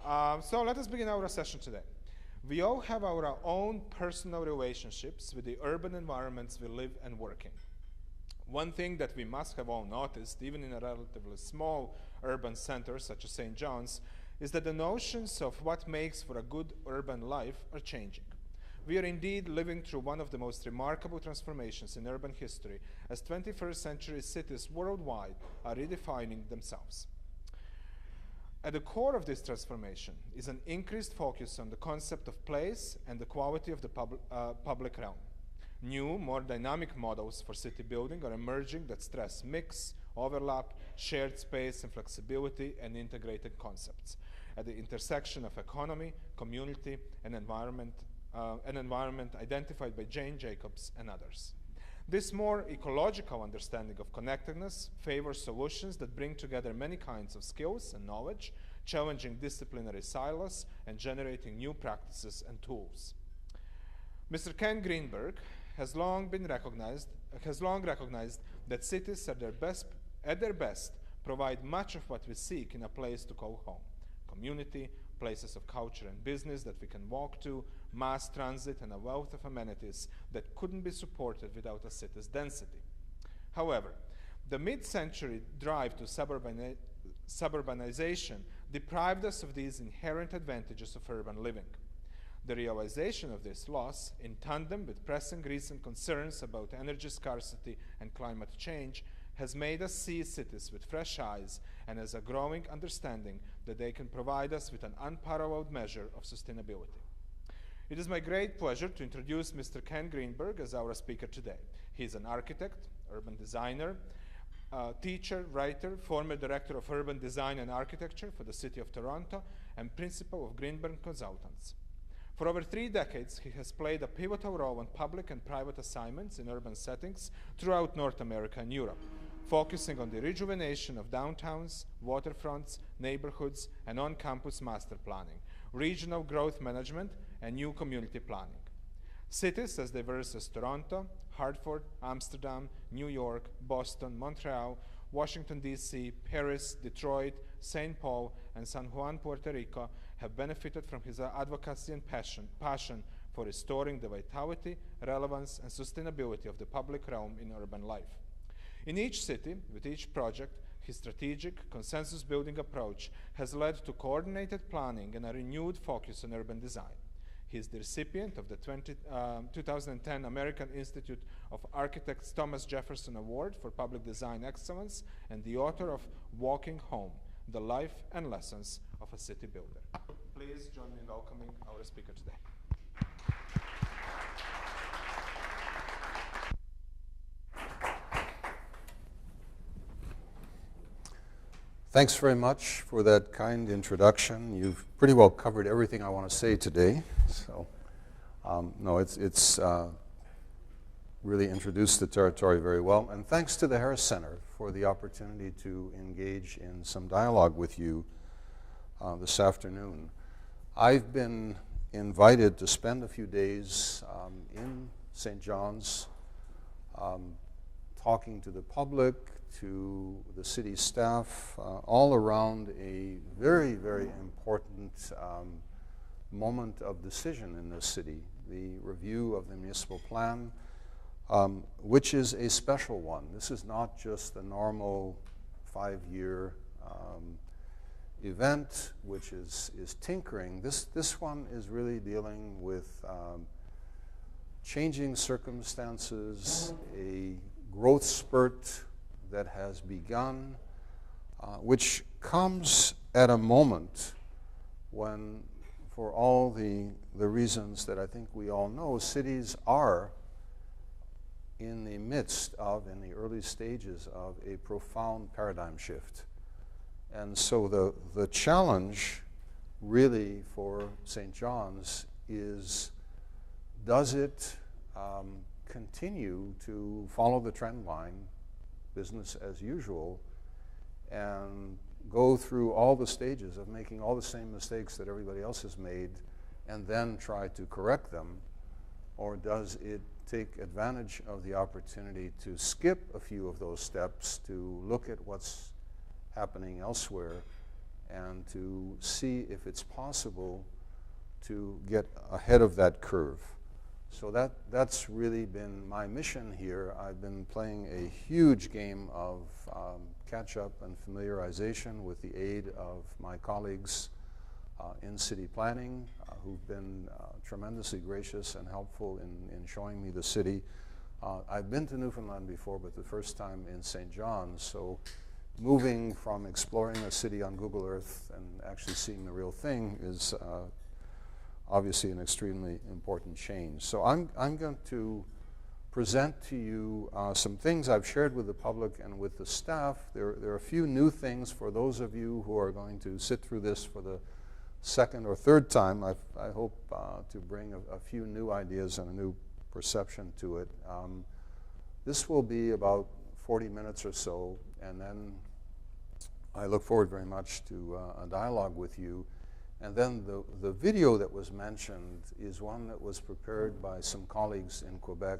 So let us begin our session today. We all have our own personal relationships with the urban environments we live and work in. One thing that we must have all noticed, even in a relatively small urban center such as St. John's, is that the notions of what makes for a good urban life are changing. We are indeed living through one of the most remarkable transformations in urban history, as 21st century cities worldwide are redefining themselves. At the core of this transformation is an increased focus on the concept of place and the quality of the public realm. New, more dynamic models for city building are emerging that stress mix, overlap, shared space and flexibility, and integrated concepts at the intersection of economy, community, and environment, an environment identified by Jane Jacobs and others. This more ecological understanding of connectedness favors solutions that bring together many kinds of skills and knowledge, challenging disciplinary silos and generating new practices and tools. Mr. Ken Greenberg has long recognized that cities at their best provide much of what we seek in a place to call home: community, places of culture and business that we can walk to, mass transit, and a wealth of amenities that couldn't be supported without a city's density. However, the mid-century drive to suburbanization deprived us of these inherent advantages of urban living. The realization of this loss, in tandem with pressing recent concerns about energy scarcity and climate change, has made us see cities with fresh eyes and as a growing understanding that they can provide us with an unparalleled measure of sustainability. It is my great pleasure to introduce Mr. Ken Greenberg as our speaker today. He is an architect, urban designer, teacher, writer, former director of urban design and architecture for the City of Toronto, and principal of Greenberg Consultants. For over 3 decades, he has played a pivotal role in public and private assignments in urban settings throughout North America and Europe, focusing on the rejuvenation of downtowns, waterfronts, neighborhoods, and on-campus master planning, regional growth management, and new community planning. Cities as diverse as Toronto, Hartford, Amsterdam, New York, Boston, Montreal, Washington, D.C., Paris, Detroit, St. Paul, and San Juan, Puerto Rico have benefited from his advocacy and passion for restoring the vitality, relevance, and sustainability of the public realm in urban life. In each city, with each project, his strategic, consensus-building approach has led to coordinated planning and a renewed focus on urban design. He is the recipient of the 2010 American Institute of Architects Thomas Jefferson Award for Public Design Excellence and the author of Walking Home: The Life and Lessons of a City Builder. Please join me in welcoming our speaker today. Thanks very much for that kind introduction. You've pretty well covered everything I want to say today. So, it's really introduced the territory very well. And thanks to the Harris Center for the opportunity to engage in some dialogue with you this afternoon. I've been invited to spend a few days in St. John's talking to the public, to the city staff, all around a very, very important moment of decision in this city, the review of the municipal plan, which is a special one. This is not just the normal 5-year event, which is tinkering. This one is really dealing with changing circumstances, a growth spurt that has begun, which comes at a moment when, for all the reasons that I think we all know, cities are in the midst of, in the early stages of, a profound paradigm shift. And so the challenge really for St. John's is, does it continue to follow the trend line, business as usual, and go through all the stages of making all the same mistakes that everybody else has made and then try to correct them? Or does it take advantage of the opportunity to skip a few of those steps, to look at what's happening elsewhere and to see if it's possible to get ahead of that curve. So that's really been my mission here. I've been playing a huge game of catch-up and familiarization with the aid of my colleagues in city planning, who've been tremendously gracious and helpful in showing me the city. I've been to Newfoundland before, but the first time in St. John's, so moving from exploring a city on Google Earth and actually seeing the real thing is obviously an extremely important change. So I'm going to present to you some things I've shared with the public and with the staff. There are a few new things for those of you who are going to sit through this for the second or third time. I hope to bring a few new ideas and a new perception to it. This will be about 40 minutes or so, and then I look forward very much to a dialogue with you. And then the video that was mentioned is one that was prepared by some colleagues in Quebec.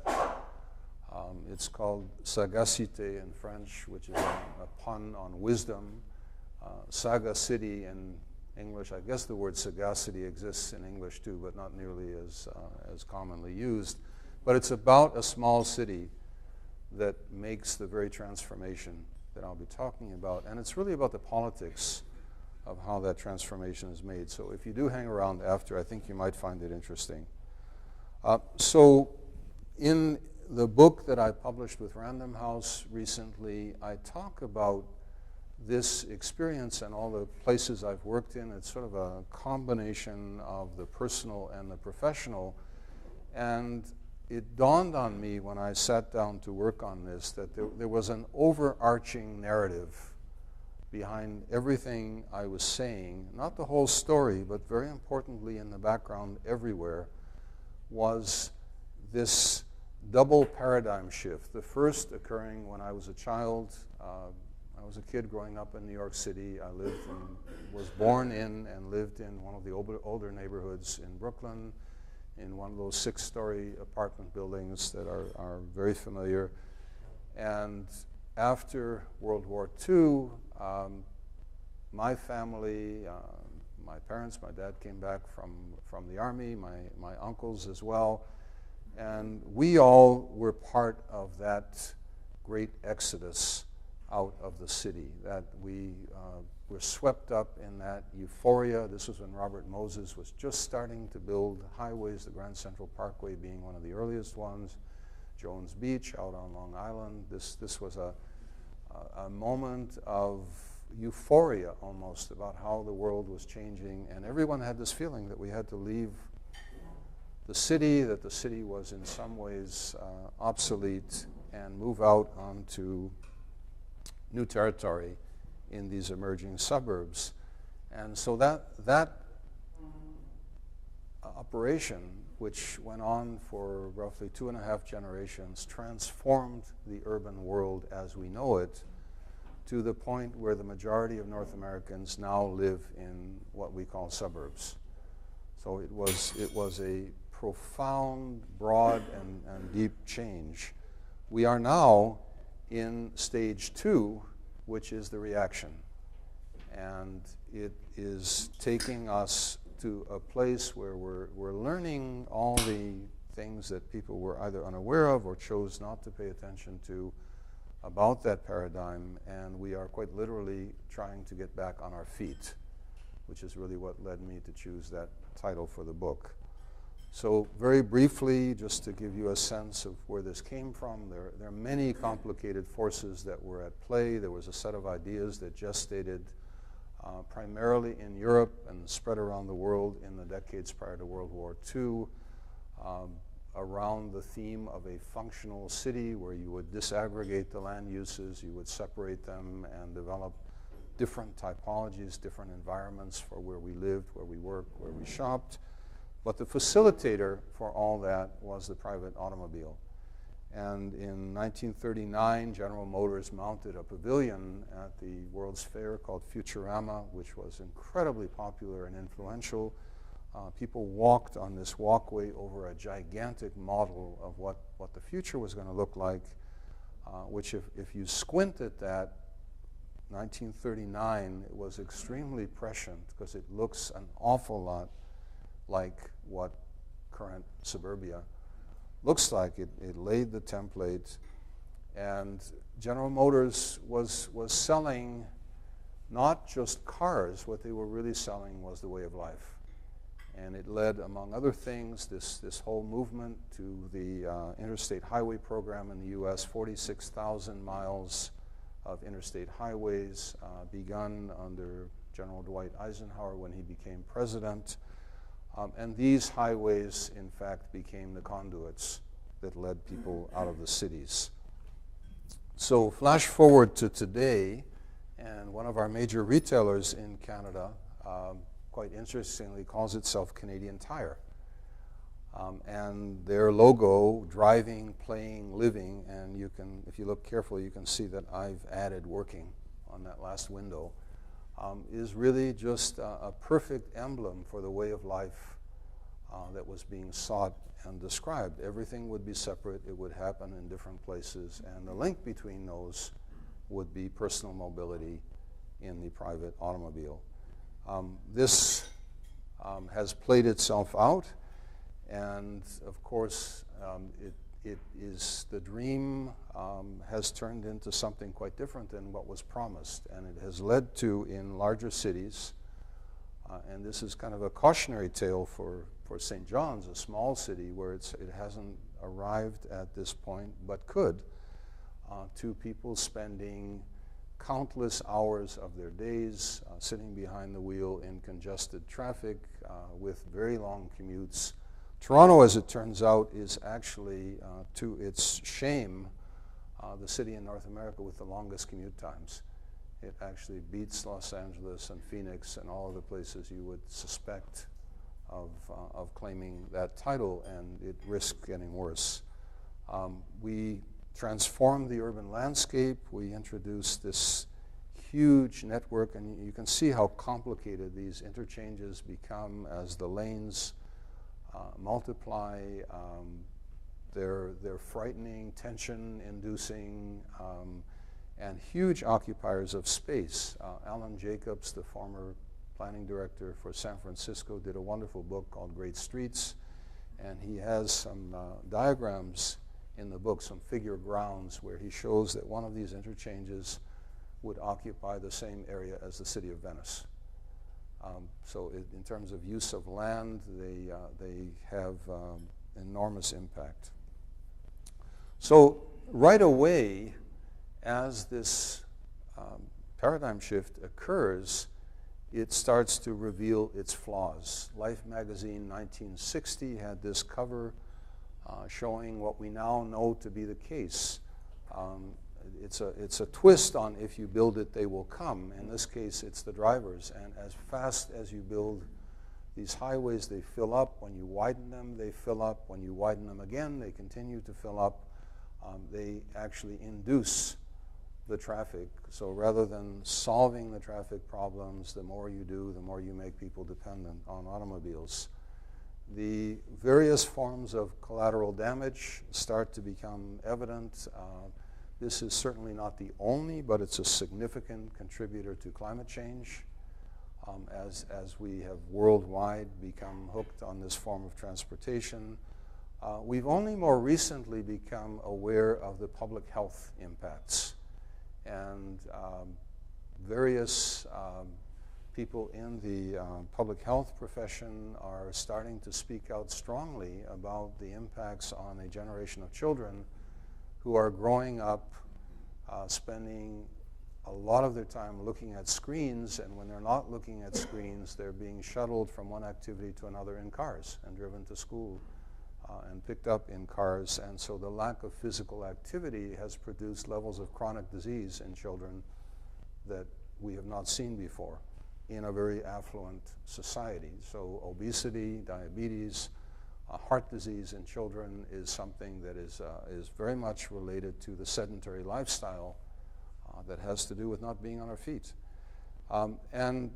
It's called Sagacité in French, which is a pun on wisdom. Saga City in English. I guess the word sagacity exists in English too, but not nearly as commonly used. But it's about a small city that makes the very transformation that I'll be talking about. And it's really about the politics of how that transformation is made. So if you do hang around after, I think you might find it interesting. So in the book that I published with Random House recently, I talk about this experience and all the places I've worked in. It's sort of a combination of the personal and the professional. And it dawned on me when I sat down to work on this that there was an overarching narrative behind everything I was saying. Not the whole story, but very importantly in the background everywhere was this double paradigm shift. The first occurring when I was a child. I was a kid growing up in New York City. I was born in and lived in one of the older neighborhoods in Brooklyn, in one of those 6-story apartment buildings that are very familiar. And after World War II, my family, my parents, my dad came back from the Army, my uncles as well, and we all were part of that great exodus out of the city, that we were swept up in that euphoria. This was when Robert Moses was just starting to build highways, the Grand Central Parkway being one of the earliest ones, Jones Beach out on Long Island. This was a moment of euphoria almost about how the world was changing, and everyone had this feeling that we had to leave the city, that the city was in some ways obsolete, and move out onto new territory in these emerging suburbs. And so that operation, which went on for roughly 2.5 generations, transformed the urban world as we know it to the point where the majority of North Americans now live in what we call suburbs. So it was a profound, broad, and deep change. We are now in stage 2, which is the reaction. And it is taking us to a place where we're learning all the things that people were either unaware of or chose not to pay attention to about that paradigm, and we are quite literally trying to get back on our feet, which is really what led me to choose that title for the book. So very briefly, just to give you a sense of where this came from, there are many complicated forces that were at play. There was a set of ideas that gestated primarily in Europe and spread around the world in the decades prior to World War II, around the theme of a functional city where you would disaggregate the land uses, you would separate them and develop different typologies, different environments for where we lived, where we worked, where we shopped. But the facilitator for all that was the private automobile. And in 1939, General Motors mounted a pavilion at the World's Fair called Futurama, which was incredibly popular and influential. People walked on this walkway over a gigantic model of what the future was going to look like, which if you squint at that, 1939, it was extremely prescient because it looks an awful lot like what current suburbia looks like. It laid the template, and General Motors was selling not just cars. What they were really selling was the way of life. And it led, among other things, this whole movement to the interstate highway program in the U.S., 46,000 miles of interstate highways, begun under General Dwight Eisenhower when he became president. And these highways, in fact, became the conduits that led people out of the cities. So flash forward to today, and one of our major retailers in Canada, quite interestingly, calls itself Canadian Tire. And their logo, driving, playing, living, and you can, if you look carefully, you can see that I've added working on that last window, is really just a perfect emblem for the way of life that was being sought and described. Everything would be separate, it would happen in different places, and the link between those would be personal mobility in the private automobile. This has played itself out, and of course it is, the dream has turned into something quite different than what was promised, and it has led to, in larger cities, and this is kind of a cautionary tale for St. John's, a small city where it hasn't arrived at this point, but could, to people spending countless hours of their days sitting behind the wheel in congested traffic with very long commutes. Toronto, as it turns out, is actually, to its shame, the city in North America with the longest commute times. It actually beats Los Angeles and Phoenix and all of the places you would suspect of claiming that title, and it risks getting worse. We transformed the urban landscape. We introduced this huge network, and you can see how complicated these interchanges become as the lanes multiply. They're frightening, tension-inducing, and huge occupiers of space. Alan Jacobs, the former planning director for San Francisco, did a wonderful book called Great Streets, and he has some diagrams in the book, some figure grounds, where he shows that one of these interchanges would occupy the same area as the city of Venice. So in terms of use of land, they have enormous impact. So right away, as this paradigm shift occurs, it starts to reveal its flaws. Life magazine 1960 had this cover showing what we now know to be the case. It's a twist on if you build it, they will come. In this case, it's the drivers. And as fast as you build these highways, they fill up. When you widen them, they fill up. When you widen them again, they continue to fill up. They actually induce the traffic. So rather than solving the traffic problems, the more you do, the more you make people dependent on automobiles. The various forms of collateral damage start to become evident. This is certainly not the only, but it's a significant contributor to climate change as we have worldwide become hooked on this form of transportation. We've only more recently become aware of the public health impacts. And various people in the public health profession are starting to speak out strongly about the impacts on a generation of children who are growing up spending a lot of their time looking at screens, and when they're not looking at screens, they're being shuttled from one activity to another in cars and driven to school and picked up in cars. And so the lack of physical activity has produced levels of chronic disease in children that we have not seen before in a very affluent society. So obesity, diabetes, heart disease in children is something that is very much related to the sedentary lifestyle that has to do with not being on our feet. And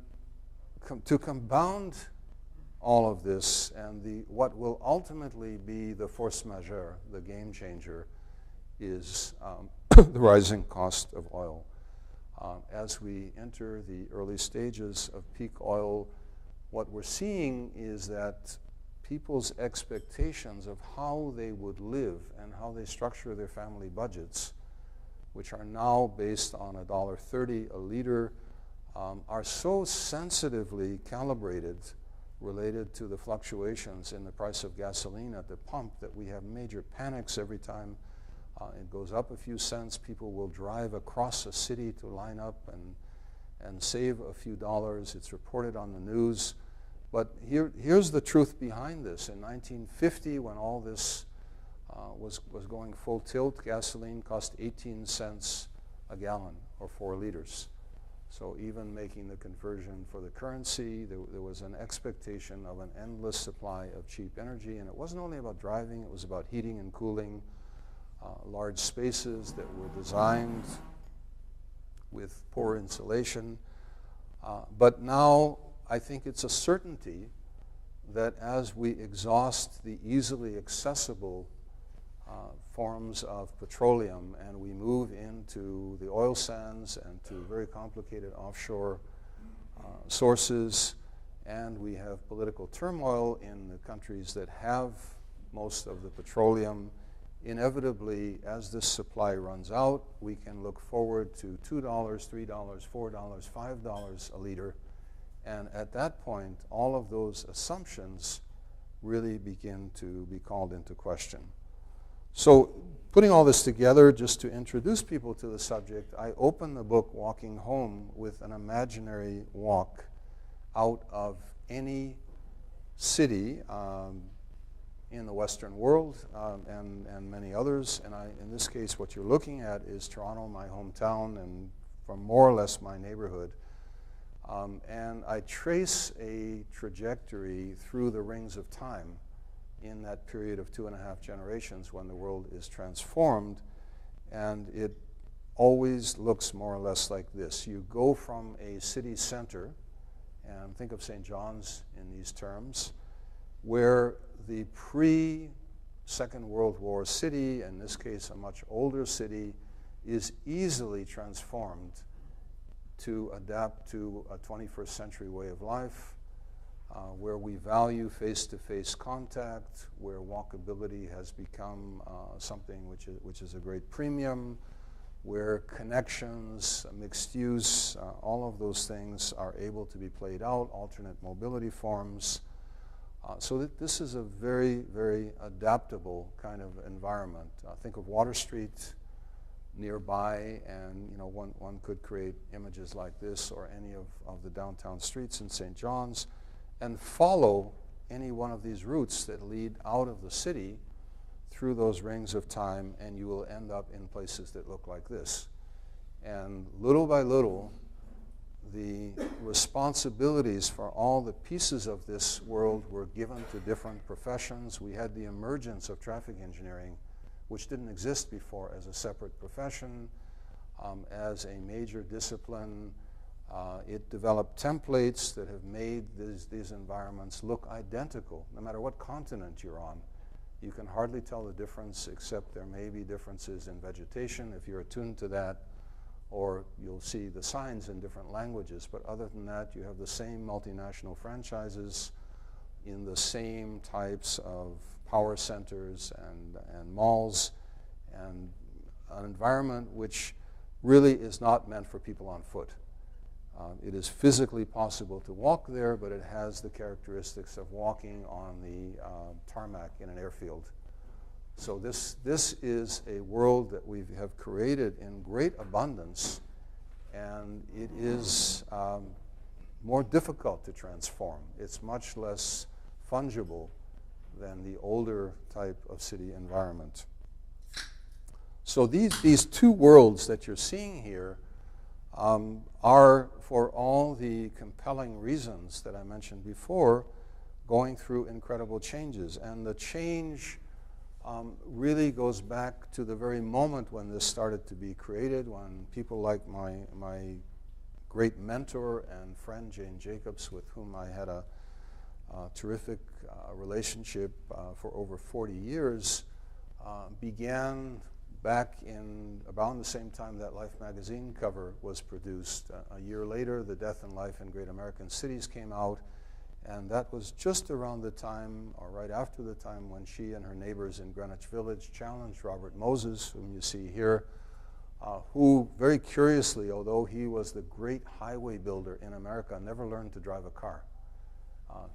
to compound all of this, and what will ultimately be the force majeure, the game changer, is the rising cost of oil. As we enter the early stages of peak oil, what we're seeing is that people's expectations of how they would live and how they structure their family budgets, which are now based on $1.30 a liter, are so sensitively calibrated related to the fluctuations in the price of gasoline at the pump that we have major panics every time it goes up a few cents. People will drive across a city to line up and save a few dollars. It's reported on the news. But here's the truth behind this. In 1950, when all this was going full tilt, gasoline cost 18 cents a gallon, or 4 liters. So even making the conversion for the currency, there was an expectation of an endless supply of cheap energy. And it wasn't only about driving, it was about heating and cooling large spaces that were designed with poor insulation. But now I think it's a certainty that as we exhaust the easily accessible forms of petroleum and we move into the oil sands and to very complicated offshore sources, and we have political turmoil in the countries that have most of the petroleum, inevitably, as this supply runs out, we can look forward to $2, $3, $4, $5 a liter. And at that point, all of those assumptions really begin to be called into question. So putting all this together, just to introduce people to the subject, I open the book Walking Home with an imaginary walk out of any city in the Western world and many others. And in this case, what you're looking at is Toronto, my hometown, and from more or less my neighborhood. And I trace a trajectory through the rings of time in that period of 2.5 generations when the world is transformed. And it always looks more or less like this. You go from a city center, and think of St. John's in these terms, where the pre-Second World War city, in this case a much older city, is easily transformed to adapt to a 21st century way of life, where we value face-to-face contact, where walkability has become something which is a great premium, where connections, mixed use, all of those things are able to be played out, alternate mobility forms. So this is a very, very adaptable kind of environment. Think of Water Street nearby, and one could create images like this or any of the downtown streets in St. John's, and follow any one of these routes that lead out of the city through those rings of time, and you will end up in places that look like this. And little by little, the responsibilities for all the pieces of this world were given to different professions. We had the emergence of traffic engineering, which didn't exist before as a separate profession, as a major discipline. It developed templates that have made these environments look identical, no matter what continent you're on. You can hardly tell the difference, except there may be differences in vegetation if you're attuned to that, or you'll see the signs in different languages. But other than that, you have the same multinational franchises in the same types of power centers and malls, and an environment which really is not meant for people on foot. It is physically possible to walk there, but it has the characteristics of walking on the tarmac in an airfield. So this is a world that we have created in great abundance, and it is more difficult to transform. It's much less fungible than the older type of city environment. So these two worlds that you're seeing here are, for all the compelling reasons that I mentioned before, going through incredible changes. And the change really goes back to the very moment when this started to be created, when people like my great mentor and friend Jane Jacobs, with whom I had a terrific relationship for over 40 years, began back in around the same time that Life magazine cover was produced. A year later, The Death and Life in Great American Cities came out, and that was just around the time, or right after the time, when she and her neighbors in Greenwich Village challenged Robert Moses, whom you see here, who very curiously, although he was the great highway builder in America, never learned to drive a car.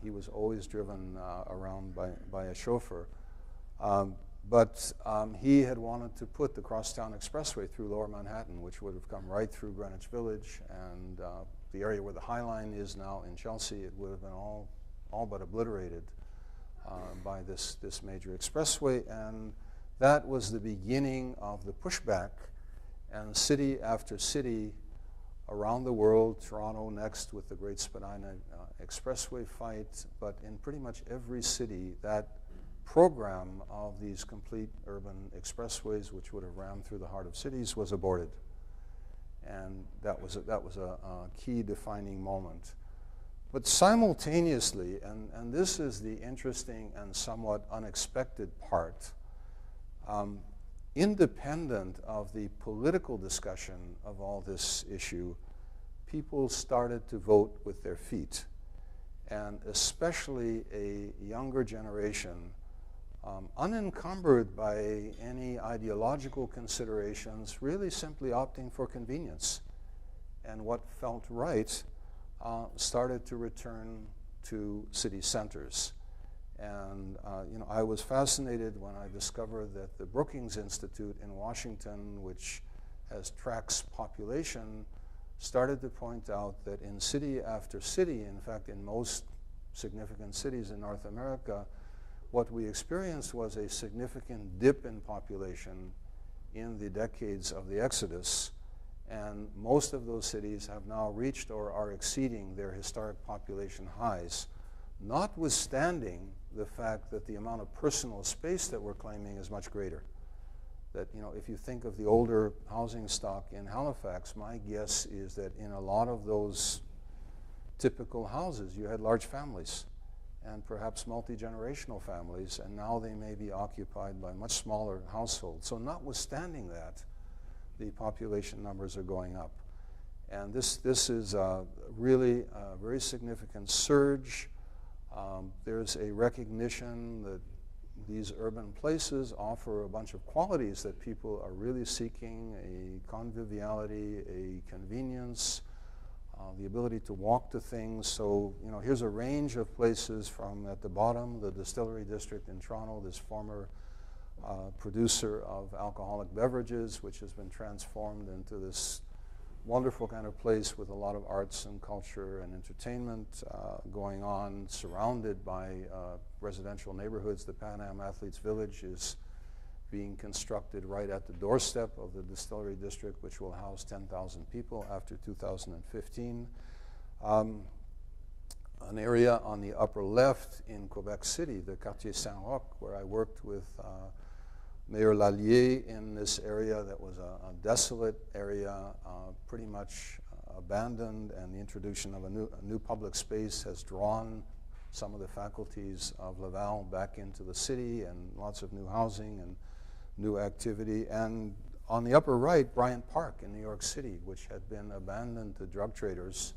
He was always driven around by a chauffeur. But he had wanted to put the Crosstown Expressway through Lower Manhattan, which would have come right through Greenwich Village, and the area where the High Line is now in Chelsea, it would have been all but obliterated by this major expressway. And that was the beginning of the pushback, and city after city around the world, Toronto next with the Great Spadina Expressway fight, but in pretty much every city, that program of these complete urban expressways, which would have rammed through the heart of cities, was aborted. And that was a key defining moment. But simultaneously, and this is the interesting and somewhat unexpected part, independent of the political discussion of all this issue, people started to vote with their feet. And especially a younger generation, unencumbered by any ideological considerations, really simply opting for convenience. And what felt right started to return to city centers. And I was fascinated when I discovered that the Brookings Institute in Washington, which tracks population, started to point out that in city after city, in fact in most significant cities in North America, what we experienced was a significant dip in population in the decades of the Exodus, and most of those cities have now reached or are exceeding their historic population highs, notwithstanding the fact that the amount of personal space that we're claiming is much greater. That, if you think of the older housing stock in Halifax, my guess is that in a lot of those typical houses, you had large families and perhaps multi-generational families, and now they may be occupied by much smaller households. So notwithstanding that, the population numbers are going up. And this is really a very significant surge. There's a recognition that these urban places offer a bunch of qualities that people are really seeking: a conviviality, a convenience, the ability to walk to things. So, here's a range of places from, at the bottom, the Distillery District in Toronto, this former producer of alcoholic beverages, which has been transformed into this wonderful kind of place with a lot of arts and culture and entertainment going on, surrounded by residential neighborhoods. The Pan Am Athletes Village is being constructed right at the doorstep of the Distillery District, which will house 10,000 people after 2015. An area on the upper left in Quebec City, the Quartier Saint-Roch, where I worked with Mayor Lallier in this area that was a desolate area, pretty much abandoned, and the introduction of a new public space has drawn some of the faculties of Laval back into the city, and lots of new housing and new activity. And on the upper right, Bryant Park in New York City, which had been abandoned to drug traders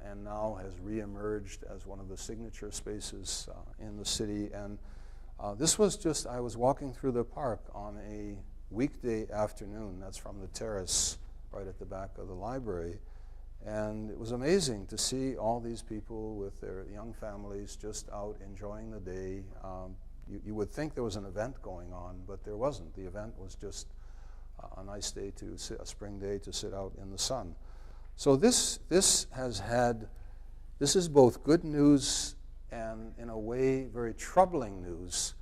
and now has reemerged as one of the signature spaces in the city. And this was just, I was walking through the park on a weekday afternoon. That's from the terrace right at the back of the library. And it was amazing to see all these people with their young families just out enjoying the day. You would think there was an event going on, but there wasn't. The event was just a nice day a spring day to sit out in the sun. So this is both good news and, in a way, very troubling news,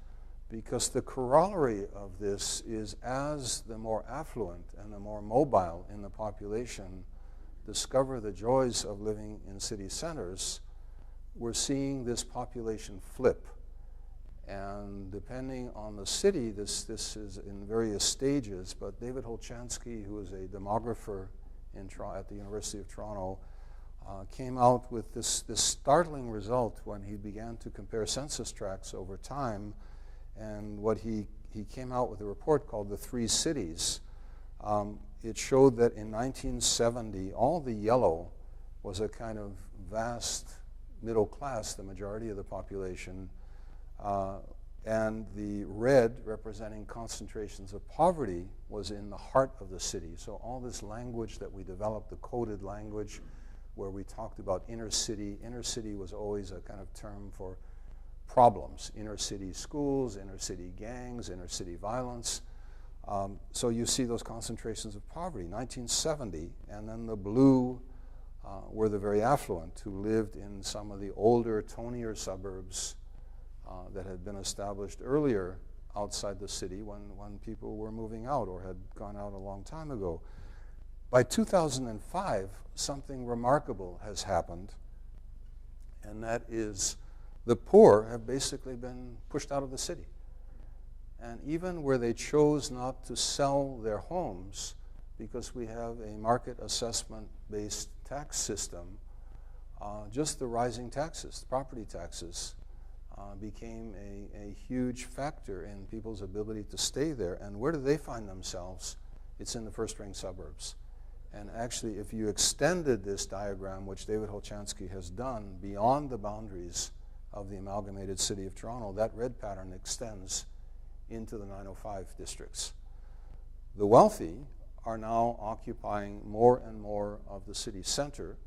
because the corollary of this is, as the more affluent and the more mobile in the population discover the joys of living in city centers, we're seeing this population flip. And depending on the city, this is in various stages, but David Holchansky, who is a demographer at the University of Toronto, came out with this startling result when he began to compare census tracts over time. And what he he came out with a report called The Three Cities. It showed that in 1970, all the yellow was a kind of vast middle class, the majority of the population, and the red, representing concentrations of poverty, was in the heart of the city. So all this language that we developed, the coded language, where we talked about inner city was always a kind of term for problems. Inner city schools, inner city gangs, inner city violence. So you see those concentrations of poverty, 1970, and then the blue were the very affluent who lived in some of the older, tonier suburbs that had been established earlier outside the city when people were moving out or had gone out a long time ago. By 2005, something remarkable has happened, and that is the poor have basically been pushed out of the city. And even where they chose not to sell their homes, because we have a market assessment-based tax system, just the rising taxes, property taxes, became a huge factor in people's ability to stay there. And where do they find themselves? It's in the first-ring suburbs. And actually, if you extended this diagram, which David Holchansky has done, beyond the boundaries of the amalgamated city of Toronto, that red pattern extends into the 905 districts. The wealthy are now occupying more and more of the city center,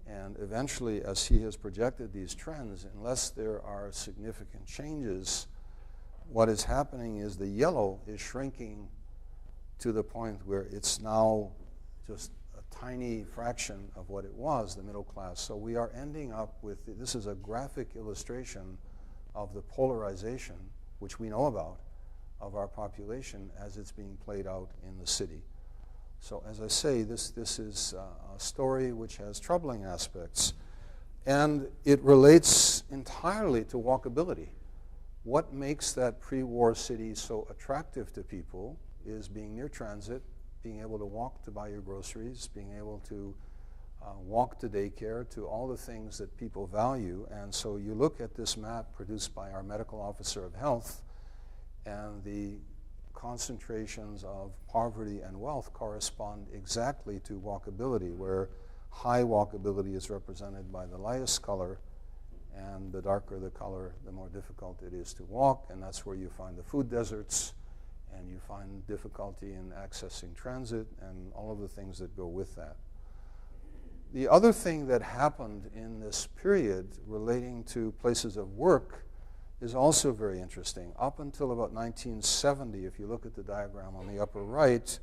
and eventually, as he has projected these trends, unless there are significant changes, what is happening is the yellow is shrinking to the point where it's now just a tiny fraction of what it was, the middle class. So we are ending up with, this is a graphic illustration of the polarization, which we know about, of our population as it's being played out in the city. So as I say, this is a story which has troubling aspects, and it relates entirely to walkability. What makes that pre-war city so attractive to people is being near transit, being able to walk to buy your groceries, being able to walk to daycare, to all the things that people value. And so you look at this map produced by our medical officer of health, and the concentrations of poverty and wealth correspond exactly to walkability, where high walkability is represented by the lightest color, and the darker the color, the more difficult it is to walk, and that's where you find the food deserts, and you find difficulty in accessing transit and all of the things that go with that. The other thing that happened in this period relating to places of work is also very interesting. Up until about 1970, if you look at the diagram on the upper right,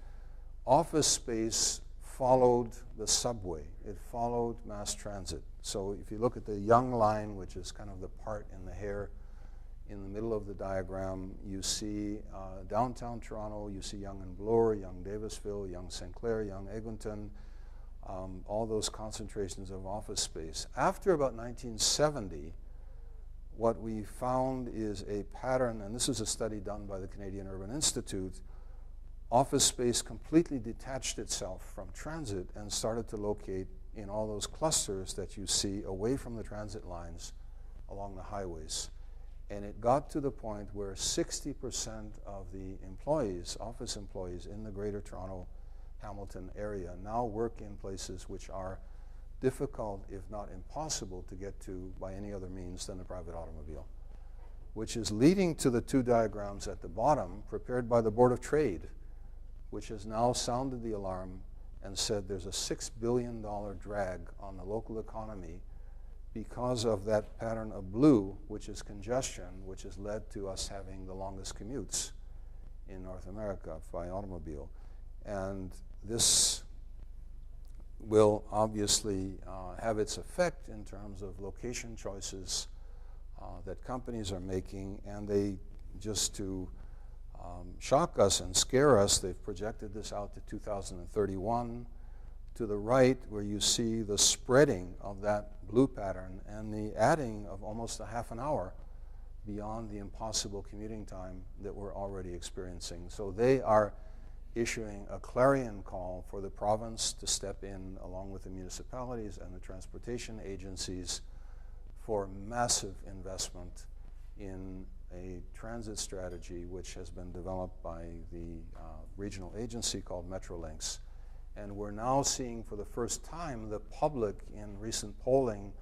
office space followed the subway. It followed mass transit. So if you look at the Yonge line, which is kind of the part in the hair in the middle of the diagram, you see downtown Toronto, you see Yonge and Bloor, Yonge Davisville, Yonge St. Clair, Yonge Eglinton, all those concentrations of office space. After about 1970, what we found is a pattern, and this is a study done by the Canadian Urban Institute. Office space completely detached itself from transit and started to locate in all those clusters that you see away from the transit lines along the highways. And it got to the point where 60% of the employees, office employees in the Greater Toronto Hamilton area now work in places which are difficult, if not impossible, to get to by any other means than the private automobile, which is leading to the two diagrams at the bottom prepared by the Board of Trade, which has now sounded the alarm and said there's a $6 billion drag on the local economy because of that pattern of blue, which is congestion, which has led to us having the longest commutes in North America by automobile. And this will obviously have its effect in terms of location choices that companies are making, and they, just to shock us and scare us, they've projected this out to 2031. To the right, where you see the spreading of that blue pattern and the adding of almost a half an hour beyond the impossible commuting time that we're already experiencing. So they are issuing a clarion call for the province to step in along with the municipalities and the transportation agencies for massive investment in a transit strategy which has been developed by the regional agency called Metrolinx. And we're now seeing for the first time the public in recent polling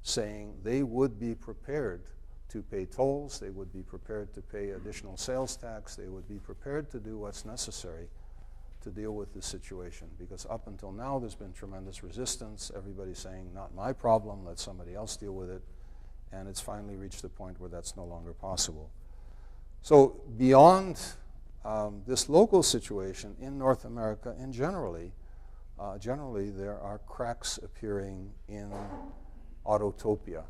saying they would be prepared to pay tolls, they would be prepared to pay additional sales tax, they would be prepared to do what's necessary to deal with this situation. Because up until now there's been tremendous resistance, everybody's saying, not my problem, let somebody else deal with it. And it's finally reached the point where that's no longer possible. So beyond this local situation in North America and generally there are cracks appearing in autotopia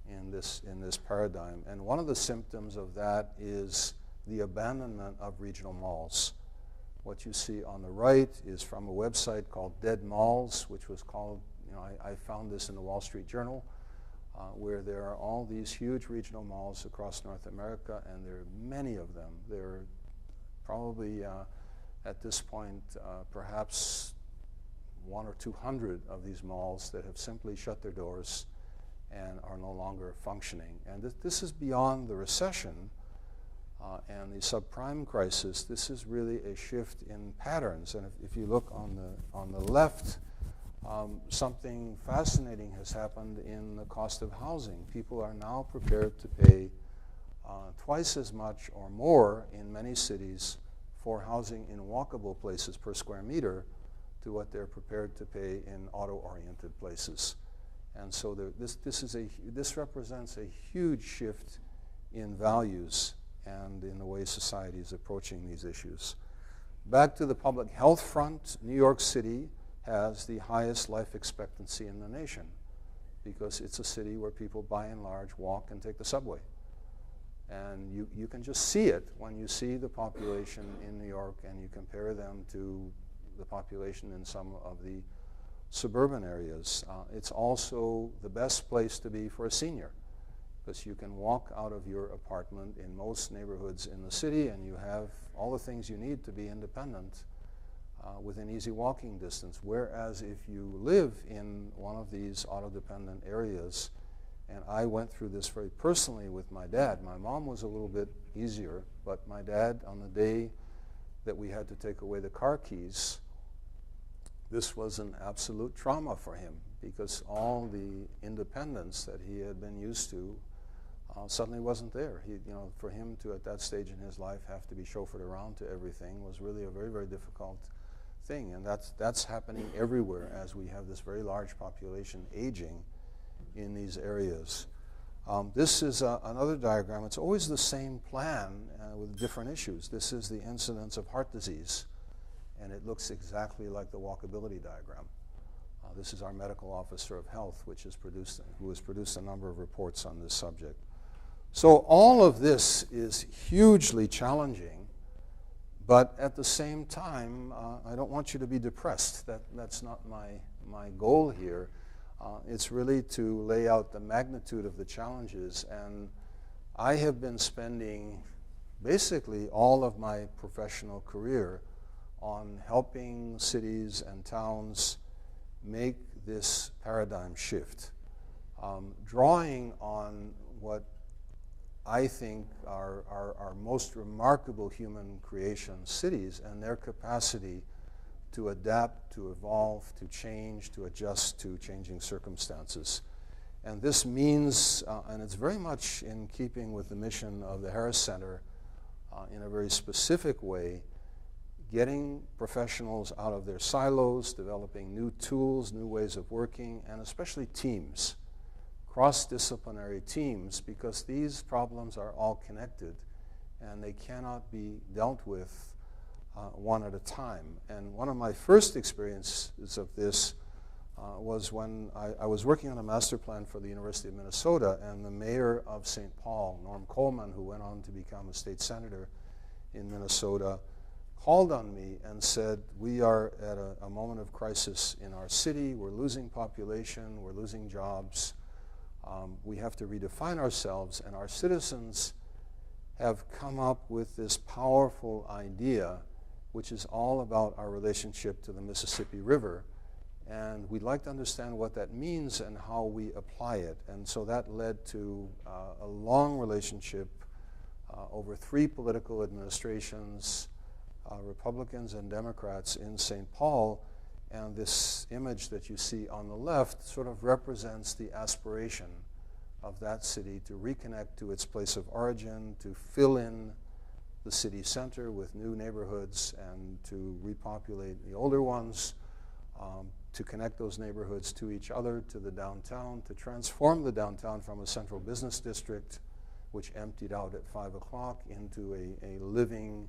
in this paradigm. And one of the symptoms of that is the abandonment of regional malls. What you see on the right is from a website called Dead Malls, which was called, I found this in the Wall Street Journal, where there are all these huge regional malls across North America, and there are many of them. There are probably, at this point, perhaps 100 or 200 of these malls that have simply shut their doors and are no longer functioning. And this is beyond the recession and the subprime crisis. This is really a shift in patterns. And if you look on the left, something fascinating has happened in the cost of housing. People are now prepared to pay twice as much or more in many cities for housing in walkable places per square meter to what they're prepared to pay in auto-oriented places. And so this represents a huge shift in values and in the way society is approaching these issues. Back to the public health front, New York City has the highest life expectancy in the nation because it's a city where people by and large walk and take the subway. And you can just see it when you see the population in New York and you compare them to the population in some of the suburban areas. It's also the best place to be for a senior because you can walk out of your apartment in most neighborhoods in the city and you have all the things you need to be independent within easy walking distance. Whereas if you live in one of these auto-dependent areas, and I went through this very personally with my dad. My mom was a little bit easier, but my dad, on the day that we had to take away the car keys, this was an absolute trauma for him because all the independence that he had been used to suddenly wasn't there. For him to, at that stage in his life, have to be chauffeured around to everything was really a very, very difficult thing. And that's happening everywhere as we have this very large population aging in these areas. This is another diagram. It's always the same plan with different issues. This is the incidence of heart disease, and it looks exactly like the walkability diagram. This is our medical officer of health, who has produced a number of reports on this subject. So all of this is hugely challenging, but at the same time, I don't want you to be depressed. That's not my goal here. It's really to lay out the magnitude of the challenges, and I have been spending basically all of my professional career on helping cities and towns make this paradigm shift, drawing on what I think are most remarkable human creations, cities, and their capacity to adapt, to evolve, to change, to adjust to changing circumstances. And this means, and it's very much in keeping with the mission of the Harris Center in a very specific way, getting professionals out of their silos, developing new tools, new ways of working, and especially teams, cross-disciplinary teams, because these problems are all connected and they cannot be dealt with one at a time. And one of my first experiences of this was when I was working on a master plan for the University of Minnesota, and the mayor of St. Paul, Norm Coleman, who went on to become a state senator in Minnesota, called on me and said, we are at a moment of crisis in our city. We're losing population. We're losing jobs. We have to redefine ourselves, and our citizens have come up with this powerful idea, which is all about our relationship to the Mississippi River. And we'd like to understand what that means and how we apply it. And so that led to a long relationship over 3 political administrations, Republicans and Democrats in St. Paul, and this image that you see on the left sort of represents the aspiration of that city to reconnect to its place of origin, to fill in the city center with new neighborhoods and to repopulate the older ones, to connect those neighborhoods to each other, to the downtown, to transform the downtown from a central business district, which emptied out at 5 o'clock, into a living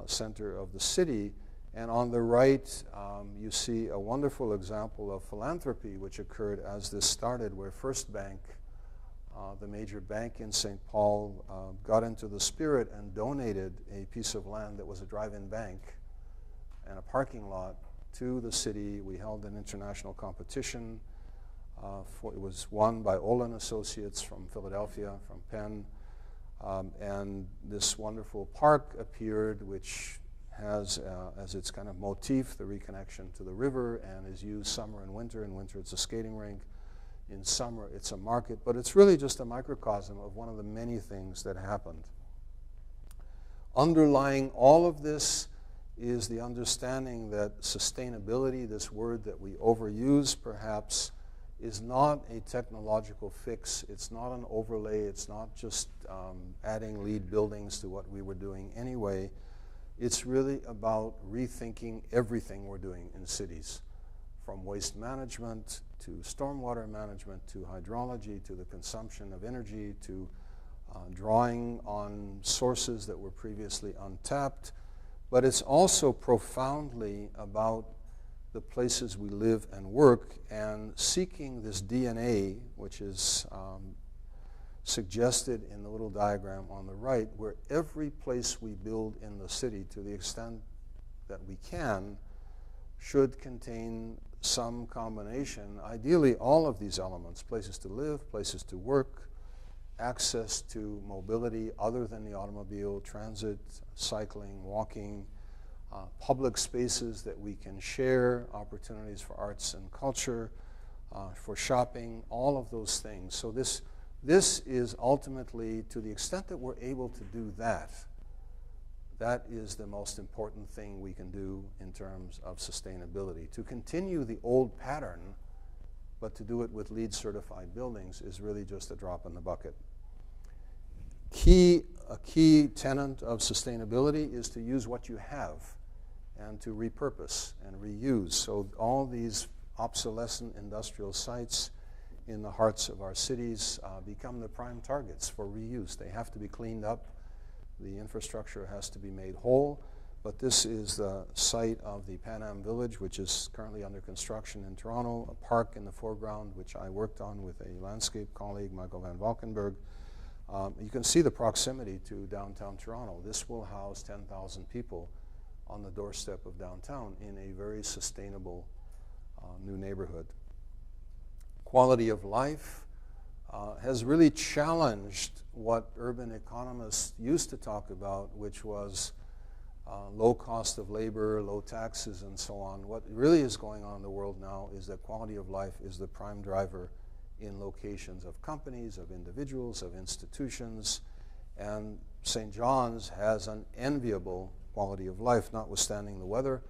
center of the city. And on the right, you see a wonderful example of philanthropy which occurred as this started, where First Bank, the major bank in St. Paul, got into the spirit and donated a piece of land that was a drive-in bank and a parking lot to the city. We held an international competition. It was won by Olin Associates from Philadelphia, from Penn. And this wonderful park appeared, which has as its kind of motif the reconnection to the river, and is used summer and winter. In winter, it's a skating rink. In summer, it's a market. But it's really just a microcosm of one of the many things that happened. Underlying all of this is the understanding that sustainability, this word that we overuse perhaps, is not a technological fix. It's not an overlay. It's not just adding LEED buildings to what we were doing anyway. It's really about rethinking everything we're doing in cities, from waste management to stormwater management to hydrology to the consumption of energy to drawing on sources that were previously untapped. But it's also profoundly about the places we live and work, and seeking this DNA, which is suggested in the little diagram on the right, where every place we build in the city, to the extent that we can, should contain some combination, ideally all of these elements: places to live, places to work, access to mobility other than the automobile, transit, cycling, walking, public spaces that we can share, opportunities for arts and culture, for shopping, all of those things. So this is ultimately, to the extent that we're able to do that, that is the most important thing we can do in terms of sustainability. To continue the old pattern, but to do it with LEED certified buildings, is really just a drop in the bucket. A key tenet of sustainability is to use what you have and to repurpose and reuse. So all these obsolescent industrial sites in the hearts of our cities become the prime targets for reuse. They have to be cleaned up. The infrastructure has to be made whole. But this is the site of the Pan Am Village, which is currently under construction in Toronto, a park in the foreground, which I worked on with a landscape colleague, Michael Van Valkenburg. You can see the proximity to downtown Toronto. This will house 10,000 people on the doorstep of downtown in a very sustainable new neighborhood. Quality of life has really challenged what urban economists used to talk about, which was low cost of labor, low taxes, and so on. What really is going on in the world now is that quality of life is the prime driver in locations of companies, of individuals, of institutions, and St. John's has an enviable quality of life, notwithstanding the weather,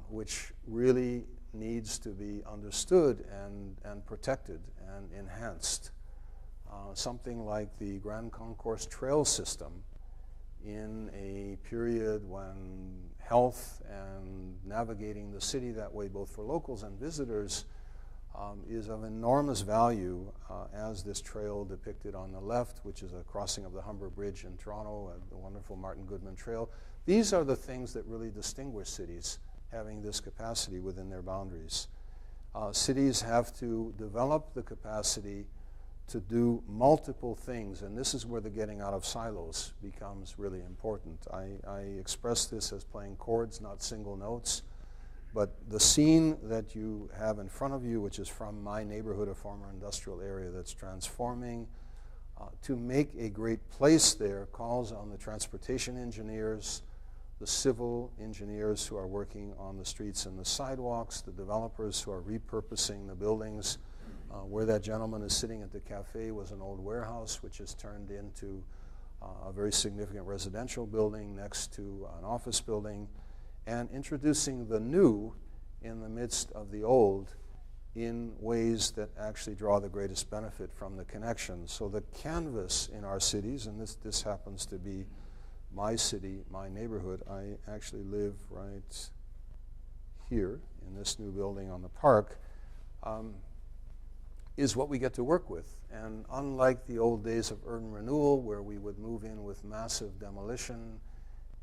which really needs to be understood and protected and enhanced. Something like the Grand Concourse Trail system, in a period when health and navigating the city that way, both for locals and visitors, is of enormous value, as this trail depicted on the left, which is a crossing of the Humber Bridge in Toronto, the wonderful Martin Goodman Trail. These are the things that really distinguish cities, having this capacity within their boundaries. Cities have to develop the capacity to do multiple things, and this is where the getting out of silos becomes really important. I express this as playing chords, not single notes. But the scene that you have in front of you, which is from my neighborhood, a former industrial area that's transforming, to make a great place there, calls on the transportation engineers, the civil engineers who are working on the streets and the sidewalks, the developers who are repurposing the buildings. Where that gentleman is sitting at the cafe was an old warehouse, which is turned into a very significant residential building next to an office building, and introducing the new in the midst of the old in ways that actually draw the greatest benefit from the connection. So the canvas in our cities, and this happens to be my city, my neighborhood. I actually live right here in this new building on the park, is what we get to work with. And unlike the old days of urban renewal, where we would move in with massive demolition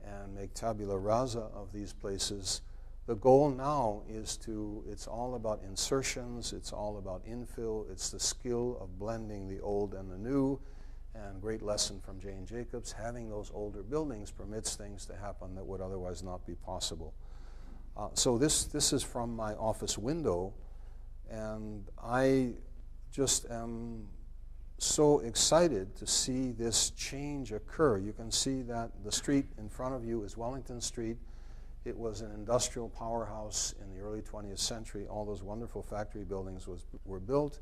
and make tabula rasa of these places, the goal now is it's all about insertions, it's all about infill, it's the skill of blending the old and the new, and great lesson from Jane Jacobs, having those older buildings permits things to happen that would otherwise not be possible. So this is from my office window, and I just am so excited to see this change occur. You can see that the street in front of you is Wellington Street. It was an industrial powerhouse in the early 20th century. All those wonderful factory buildings were built.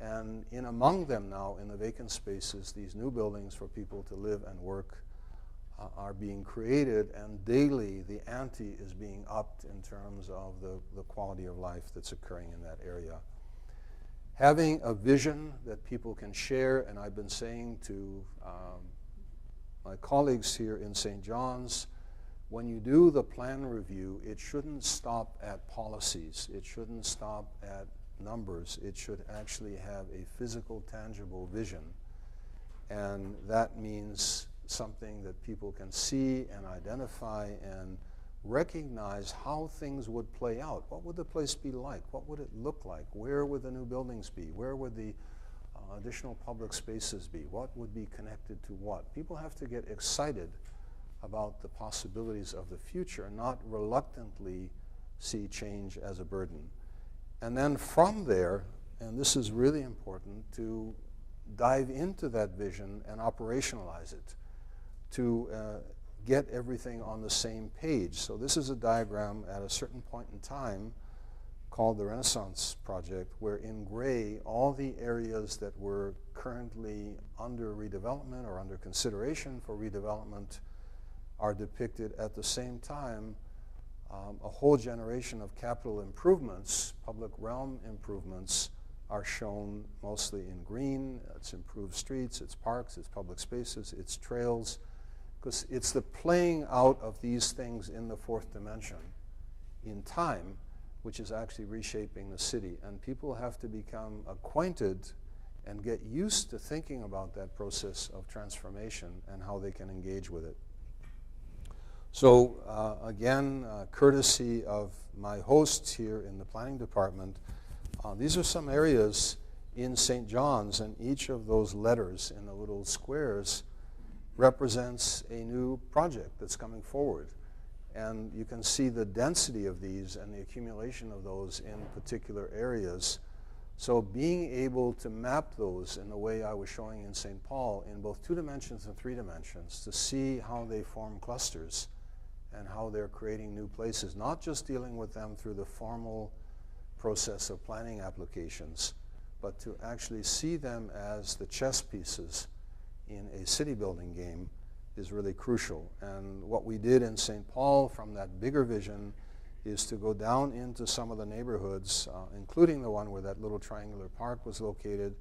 And in among them now, in the vacant spaces, these new buildings for people to live and work are being created, and daily the ante is being upped in terms of the quality of life that's occurring in that area. Having a vision that people can share, and I've been saying to my colleagues here in St. John's, when you do the plan review, it shouldn't stop at policies. It shouldn't stop at numbers. It should actually have a physical, tangible vision. And that means something that people can see and identify and recognize how things would play out. What would the place be like? What would it look like? Where would the new buildings be? Where would the additional public spaces be? What would be connected to what? People have to get excited about the possibilities of the future, not reluctantly see change as a burden. And then from there, and this is really important, to dive into that vision and operationalize it, to get everything on the same page. So this is a diagram at a certain point in time called the Renaissance Project, where in gray, all the areas that were currently under redevelopment or under consideration for redevelopment are depicted at the same time. A whole generation of capital improvements, public realm improvements, are shown mostly in green. It's improved streets, it's parks, it's public spaces, it's trails, because it's the playing out of these things in the fourth dimension in time, which is actually reshaping the city. And people have to become acquainted and get used to thinking about that process of transformation and how they can engage with it. So again, courtesy of my hosts here in the planning department, these are some areas in St. John's, and each of those letters in the little squares represents a new project that's coming forward. And you can see the density of these and the accumulation of those in particular areas. So being able to map those in the way I was showing in St. Paul in both 2 dimensions and 3 dimensions to see how they form clusters and how they're creating new places, not just dealing with them through the formal process of planning applications, but to actually see them as the chess pieces in a city building game is really crucial. And what we did in St. Paul from that bigger vision is to go down into some of the neighborhoods, including the one where that little triangular park was located,